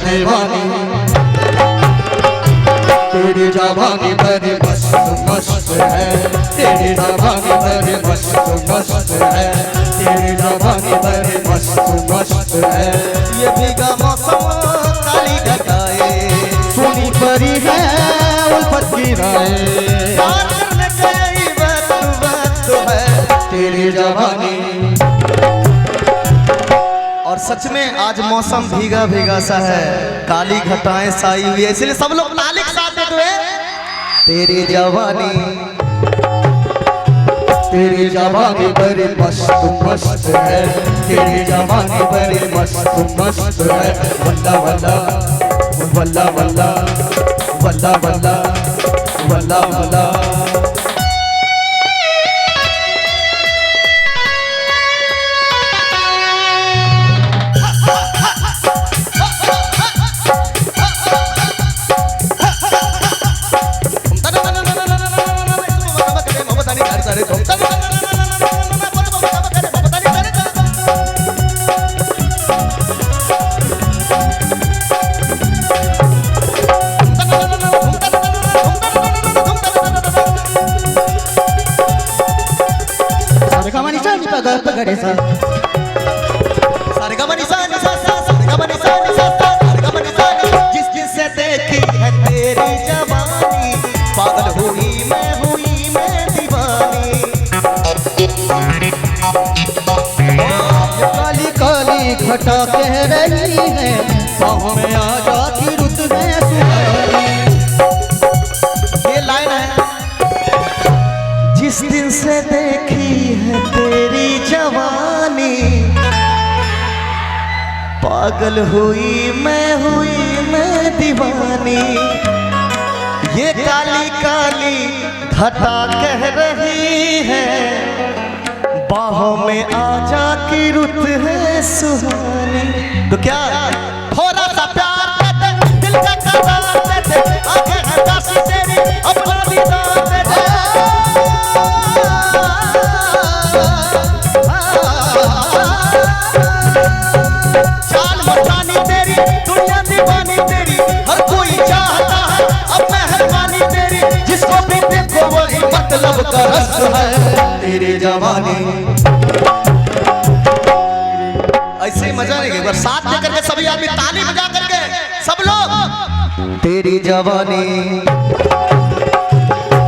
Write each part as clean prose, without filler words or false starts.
दीवानी तेरी जवानी बड़ी मस्त मस्त है, तेरी जवानी बड़ी मस्त मस्त है, तेरी जवानी बड़ी मस्त मस्त है। ये भीगा मौसम काली घटाए सुनी परी है उल्फत की राय, प्यार करने गई बात तो है तेरी जवानी। और सच में आज मौसम भीगा भीगा सा है, काली घटाएं साई हुई है, इसलिए सब लोग ताली के साथ देते हुए तेरी जवानी, तेरी जवानी बड़ी मस्त मस्त है, तेरी जवानी बड़ी मस्त मस्त है। वल्ला वल्ला वल्ला वल्ला वल्ला वल्ला वल्ला वल्ला। जिस जिससे देखी है तेरी जवानी, पागल हुई मैं दीवानी। काली काली घटा कह रही है, बाहों में आ जाती रुत में सुहानी। ये लाइन है, जिस दिन से देखी है तेरी जवानी, पागल हुई मैं दीवानी। ये काली काली घटा कह रही है, बाहों में आजा की रुत है सुहानी। तो क्या थोड़ा सा प्यार दे दे, दिल का करार दे दे, आगे है दासी तेरी अपना दीदार दे दे। चाल मस्तानी तेरी, दुनिया दीवानी तेरी, हर कोई चाहता है अब मेहरबानी तेरी, जिसको भी देखो वही मतलब का रस है तेरी जवानी। ऐसे ही मजा नहीं, एक बार साथ में करके सभी आदमी ताली बजा करके सब लोग तेरी जवानी,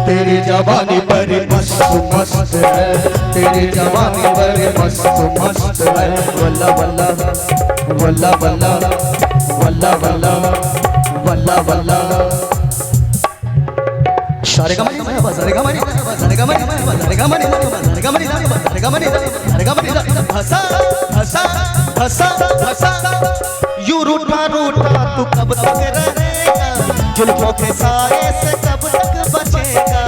तेरी जवानी बड़ी मस्त मस्त है, तेरी जवानी बड़ी मस्त मस्त है। वल्ला वल्ला वल्ला वल्ला वल्ला वल्ला वल्ला वल्ला। सारे का मनी सारे का मनी सारे का मनी सारे का मनी सारे का मनी सारे का मनी सारे का money Hansa Hansa Hansa Hansa. You रूठा रूठा तू कब तक रहेगा, जुल्फों के साए से कब तक बचेगा।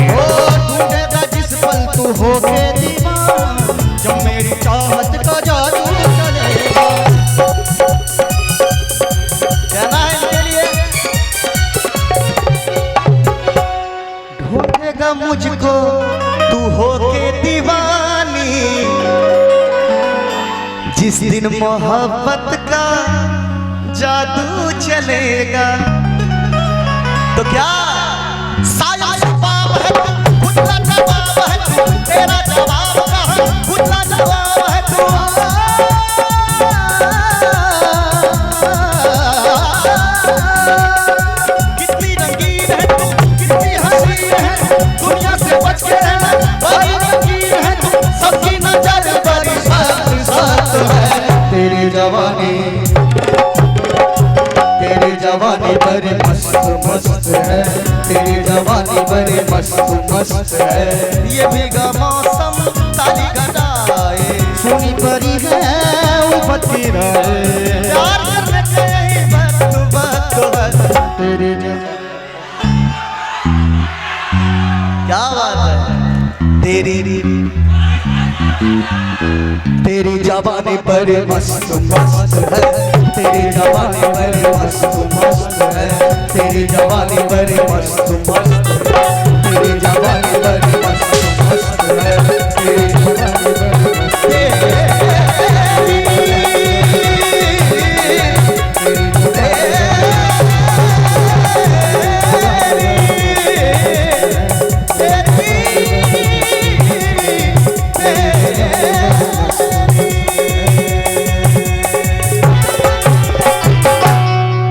ओ ढूंढेगा जिस पल तू होके दीवाना, जब मेरी चाहत का जादू चलेगा। कहना है इनके लिए, ढूंढेगा मुझको तू होके दीवानी, जिस दिन मोहब्बत का जादू चलेगा। तो क्या साया जवाब है तू, खुद का जवाब है तू, तेरा जवाब कहाँ, खुद का जवाब है तू। कितनी रंगीन है तू, कितनी हसीन है, दुनिया से बच के रहना बड़ी रंगीन है तू, सबकी नजर बड़ी साथ साथ मस्त है, तेरी जवानी बड़ी मस्त मस्त है। ये भीगा मौसम काली घटाए, सुनी परी है वो फकीरा है, प्यार करने का यही बंदोबस्त है। तेरी क्या बात है, तेरी जवानी बड़ी मस्त मस्त है, तेरी जवानी बड़ी मस्त मस्त है, तेरी जवानी बड़ी मस्त मस्त है, तेरी जवानी